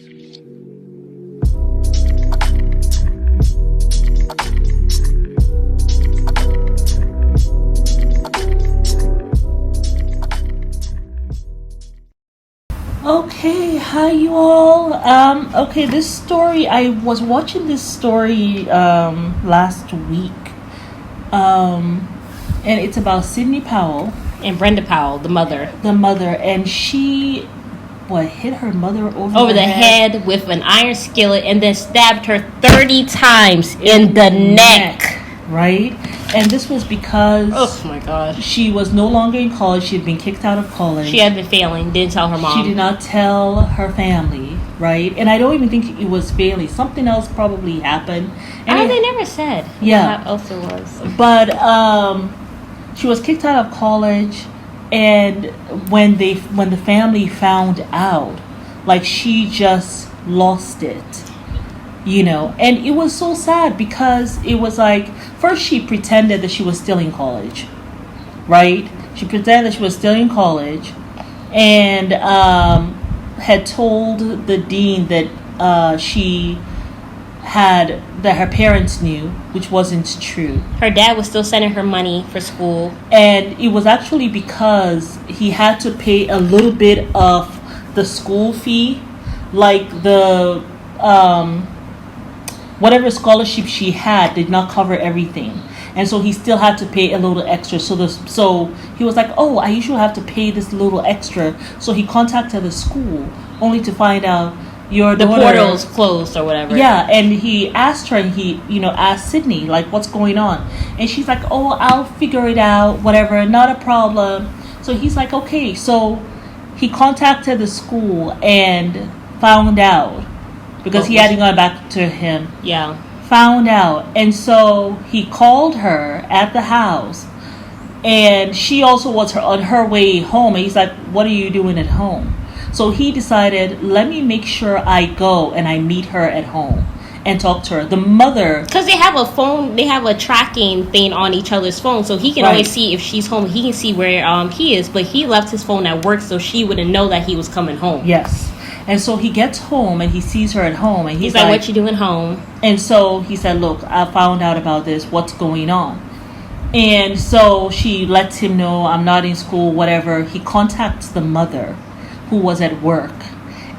Okay, hi you all. Okay, this story, I was watching this story last week. And it's about Sidney Powell. And Brenda Powell, the mother. The mother, and she hit her mother over the head with an iron skillet and then stabbed her 30 times in the neck. Right? And this was because oh my gosh, she was no longer in college. She had been kicked out of college. She had been failing, didn't tell her mom. She did not tell her family, right? And I don't even think it was failing. Something else probably happened. And they never said what else it was. But she was kicked out of college, and when the family found out, like, she just lost it. You know, and it was so sad because it was like, first she pretended that she was still in college, right? She pretended that she was still in college and had told the dean that that her parents knew, which wasn't true. Her dad was still sending her money for school. And it was actually because he had to pay a little bit of the school fee, like the whatever scholarship she had did not cover everything, and so he still had to pay a little extra. So he was like, "Oh, I usually have to pay this little extra." So he contacted the school, only to find out your daughter, the portal's closed or whatever. Yeah, and he asked her, and he asked Sydney, like, what's going on, and she's like, "Oh, I'll figure it out, whatever, not a problem." So he's like, "Okay." So he contacted the school and found out. Because he hadn't gone back to him. Yeah. Found out. And so he called her at the house. And she also was on her way home. And he's like, "What are you doing at home?" So he decided, let me make sure I go and I meet her at home and talk to her. The mother... Because they have a phone, they have a tracking thing on each other's phone. So he can always see if she's home. He can see where he is. But he left his phone at work so she wouldn't know that he was coming home. Yes. And so he gets home and he sees her at home and he's like, "What you doing home?" And so he said, "Look, I found out about this. What's going on?" And so she lets him know, "I'm not in school, whatever." He contacts the mother who was at work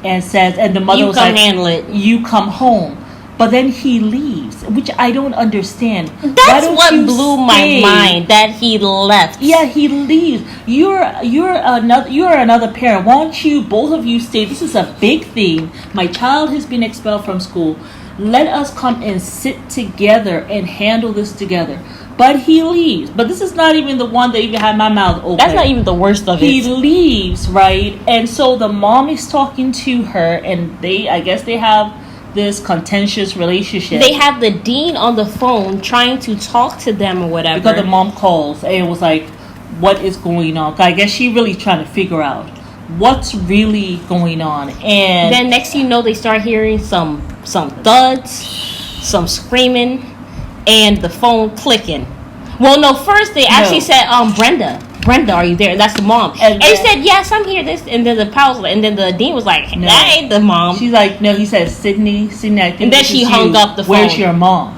and says, and the mother was like, handle it. "You come home." But then he leaves, which I don't understand. That's what blew my mind, that he left. Yeah, he leaves. You're another parent. Why don't you, both of you, stay? This is a big thing. My child has been expelled from school. Let us come and sit together and handle this together. But he leaves. But this is not even the one that even had my mouth open. That's not even the worst of it. He leaves, right? And so the mom is talking to her, and I guess they have this contentious relationship. They have the dean on the phone trying to talk to them or whatever. Because the mom calls and it was like, what is going on? I guess she really trying to figure out what's really going on. And then next you know, they start hearing some thuds, some screaming, and the phone clicking. Well, no, first they actually said, Brenda, are you there? That's the mom. And he said, "Yes, I'm here." And then the Powell, and then the dean was like, "No, that ain't the mom." She's like, "No." He said, Sydney, I think." And then she hung up the phone. "Where's your mom?"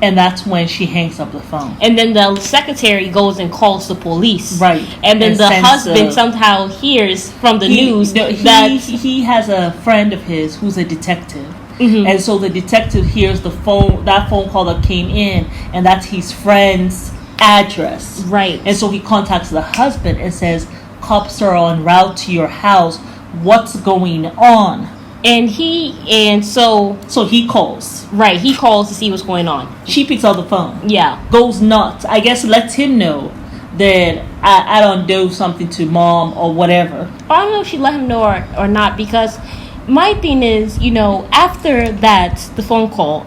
And that's when she hangs up the phone. And then the secretary goes and calls the police. Right. And then the husband somehow hears from the news that he has a friend of his who's a detective. Mm-hmm. And so the detective hears that phone call that came in, and that's his friend's address. Right. And so he contacts the husband and says, "Cops are en route to your house. What's going on?" So he calls. Right, he calls to see what's going on. She picks up the phone. Yeah. Goes nuts. I guess lets him know that I don't do something to mom or whatever. I don't know if she let him know or not, because my thing is, after that, the phone call,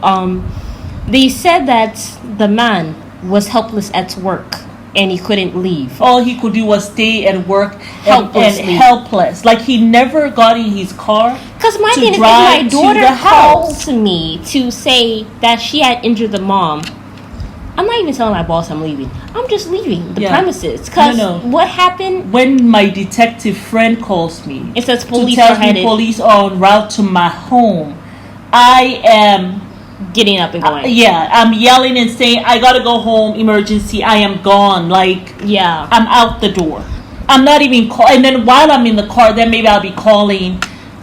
they said that the man was helpless at work and he couldn't leave. All he could do was stay at work and helpless. Like, he never got in his car. Because my thing is, if my daughter called to me to say that she had injured the mom, I'm not even telling my boss I'm leaving. I'm just leaving the Yeah. premises. Because what happened? When my detective friend calls me, It says police to tell are headed. me police are en route to my home, I am Getting up and going. I'm yelling and saying, I gotta go home, emergency, I am gone. Like, Yeah. I'm out the door. I'm not even and then while I'm in the car, then maybe I'll be calling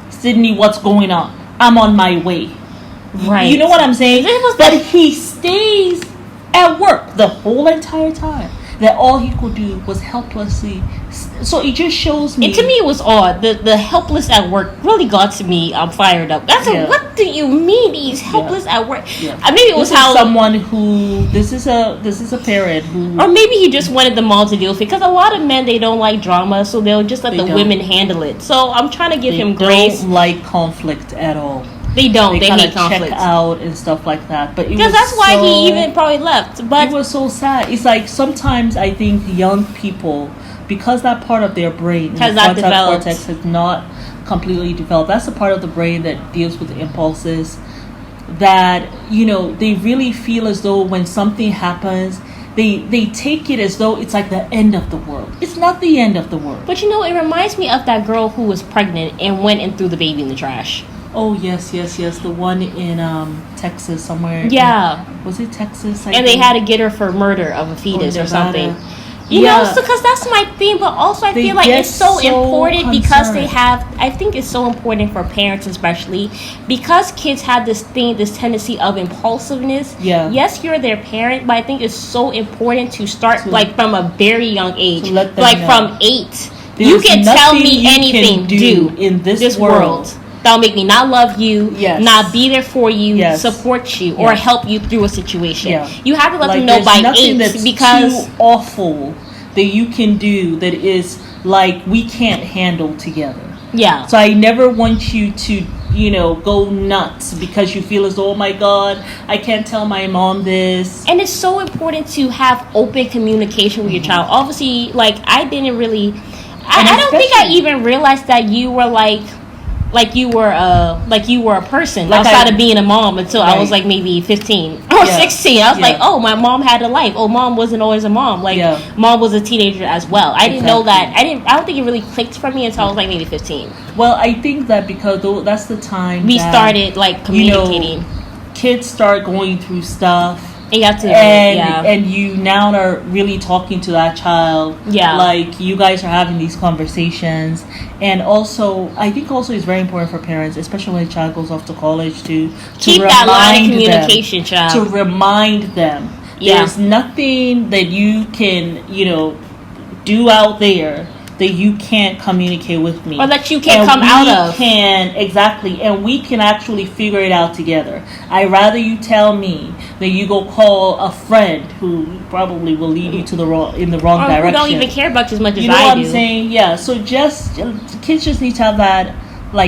Sydney, what's going on? I'm on my way. Right. You know what I'm saying? But like, he stays at work the whole entire time. That all he could do was helplessly. So it just shows me. And to me, it was odd. The helpless at work really got to me. I'm fired up. That's what do you mean he's helpless at work? Yeah. Maybe it was someone who this is a parent who, or maybe he just wanted the mom to deal with it, because a lot of men, they don't like drama, so they'll just let the women handle it. So I'm trying to give him grace. They don't like conflict at all. They don't. They hate conflict. Check out and stuff like that. But because that's why he even probably left. But it was so sad. It's like sometimes I think young people, because that part of their brain has not developed, cortex has not completely developed. That's the part of the brain that deals with impulses. That they really feel as though when something happens, they take it as though it's like the end of the world. It's not the end of the world. But it reminds me of that girl who was pregnant and went and threw the baby in the trash. Oh, yes. The one in Texas somewhere. Yeah. Was it Texas? And they had to get her for murder of a fetus or something. Because that's my thing. But also I feel like it's so important because I think it's so important for parents especially, because kids have this tendency of impulsiveness. Yeah. Yes, you're their parent, but I think it's so important to start from a very young age. Like from 8. You can tell me anything, do in this world. That'll make me not love you, not be there for you, support you, or help you through a situation. Yeah. You have to let them know by 8 that's because too awful that you can do that is like we can't handle together. Yeah. So I never want you to go nuts because you feel as though, oh my God, I can't tell my mom this. And it's so important to have open communication with your child. Obviously, I didn't really, I don't think I even realized that you were like you were a person outside of being a mom until I was maybe 15 or 16. I was like, oh, my mom had a life. Oh, mom wasn't always a mom. Mom was a teenager as well. I didn't know that. I don't think it really clicked for me until I was maybe 15. Well, I think that because that's the time we started communicating. Kids start going through stuff. And you have to, and you now are really talking to that child. Yeah. Like you guys are having these conversations. And also, I think it's very important for parents, especially when a child goes off to college, to keep that line of communication, child. To remind them there's nothing that you can, do out there that you can't communicate with me, or that you can't come out of. Exactly, and we can actually figure it out together. I'd rather you tell me than you go call a friend who probably will lead you to the wrong direction. Who don't even care about you as much as I do. You know what I'm saying? Yeah. So kids just need to have that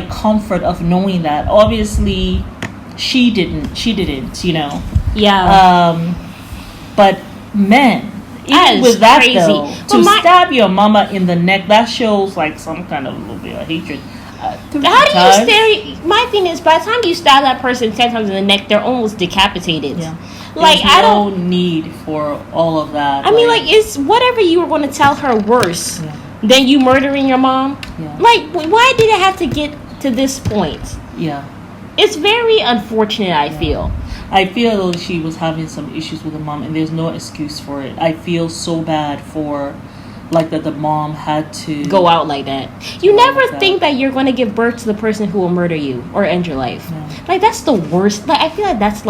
comfort of knowing that. Obviously, she didn't. Yeah. But men. Even with that crazy. Though, to stab your mama in the neck, that shows some kind of a little bit of hatred. How do you stare? My thing is, by the time you stab that person 10 times in the neck, they're almost decapitated. Yeah. There's no need for all of that. I mean, it's whatever you were going to tell her worse than you murdering your mom. Yeah. Why did it have to get to this point? Yeah. It's very unfortunate, I feel. I feel though she was having some issues with the mom, and there's no excuse for it. I feel so bad for, that the mom had to go out like that. You never think that you're going to give birth to the person who will murder you or end your life. Yeah. That's the worst. I feel like that's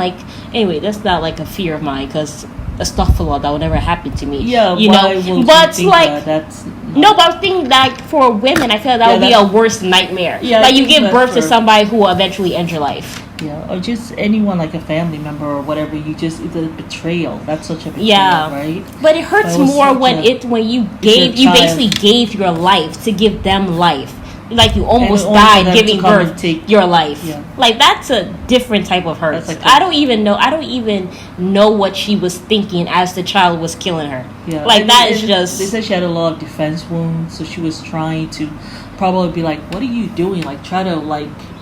anyway, that's not a fear of mine, because astaghfirullah, that would never happen to me. Yeah, but that's no, but I was thinking for women, I feel like that would be a worse nightmare. Yeah, you give birth to somebody who will eventually end your life. Yeah, or just anyone a family member or whatever. It's a betrayal. That's such a betrayal, right? But it hurts more when you basically gave your life to give them life. You almost died giving birth your life. Yeah. That's a different type of hurt. I don't even know what she was thinking as the child was killing her. Yeah. That is just. They said she had a lot of defense wounds, so she was trying to probably be what are you doing? Try to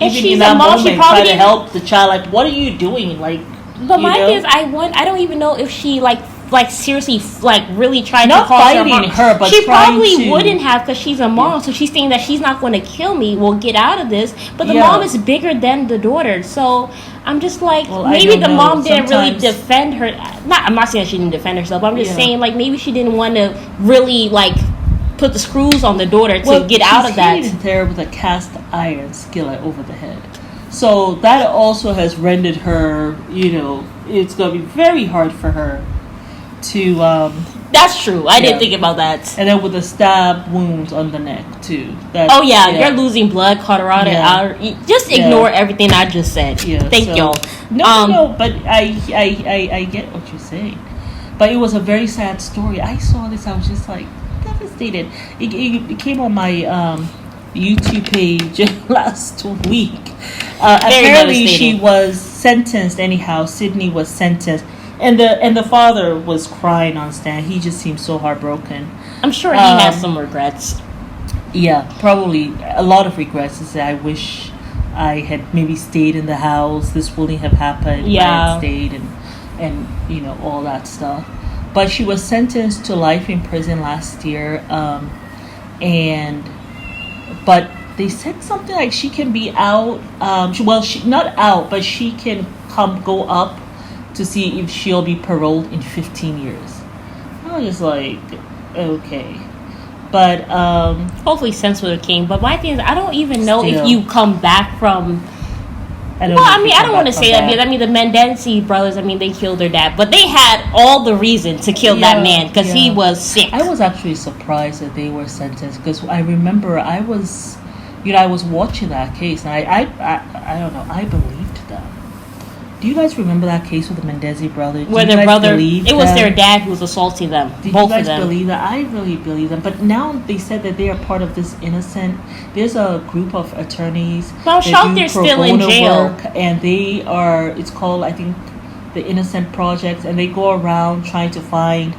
if even she's in that a mom, moment, try to help the child. What are you doing? But my thing is, I don't even know if she like seriously really tried not to cause fighting her, but she probably to... wouldn't have, because she's a mom. So she's thinking that she's not going to kill me. We'll get out of this. But the mom is bigger than the daughter. So I'm just like, maybe the mom didn't really defend her. I'm not saying that she didn't defend herself. But I'm just saying, like, maybe she didn't want to really like put the screws on the daughter to get out of that. She's there with a cast iron skillet over the head. So that also has rendered her, it's going to be very hard for her to... That's true. I didn't think about that. And then with the stab wounds on the neck, too. You're losing blood, carotid artery. Just ignore everything I just said. Yeah, Thank y'all. No, but I get what you're saying. But it was a very sad story. I saw this, I was just like, devastated. It came on my YouTube page last week. Apparently she was sentenced anyhow. Sydney was sentenced, and the father was crying on stand. He just seemed so heartbroken. I'm sure he has some regrets. Yeah, probably a lot of regrets. To say, I wish I had maybe stayed in the house. This wouldn't have happened. Yeah, I had stayed and all that stuff. But she was sentenced to life in prison last year, but they said something like she can be out. She not out, but she can go up to see if she'll be paroled in 15 years. I was just like, okay, but hopefully sense with the king. But my thing is, I don't even know if you come back from. I don't want to say that because the Mendenzi brothers, they killed their dad, but they had all the reason to kill that man because he was sick. I was actually surprised that they were sentenced because I remember I was watching that case and I don't know, I believed them. Do you guys remember that case with the Mendenzi brothers? Where their brother, it was their dad who was assaulting them. Did both you guys of them. believe that? I really believe them. But now they said that they are part of this innocent. There's a group of attorneys. Well, shout they're still in jail. And they are, it's called, I think, the Innocent Project. And they go around trying to find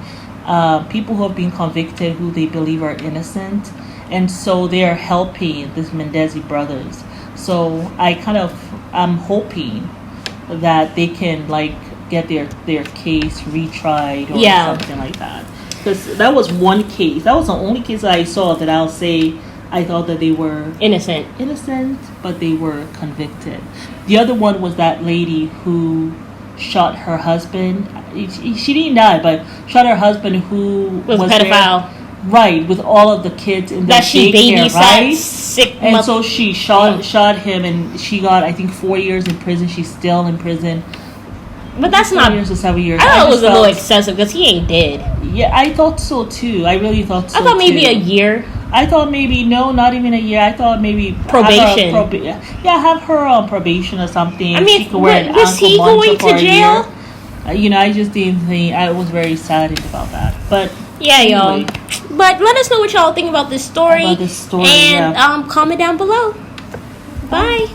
people who have been convicted who they believe are innocent. And so they are helping this Mendenzi brothers. So I'm hoping that they can get their case retried or something like that, because that was one case, that was the only case that I saw that I'll say I thought that they were innocent, but they were convicted. The other one was that lady who shot her husband. She didn't die, but shot her husband who was a pedophile. Right, with all of the kids in the daycare, right? And so she shot him, and she got, I think, 4 years in prison. She's still in prison. But that's 4 not 4 years or 7 years. I thought it was a little excessive because he ain't dead. Yeah, I thought so too. I really thought so. I thought maybe a year. I thought maybe not even a year. I thought maybe probation. Have her on probation or something. She could wear was he going to jail? I just didn't think. I was very saddened about that. But yeah, anyway. Y'all. But let us know what y'all think about this story. And comment down below. Bye.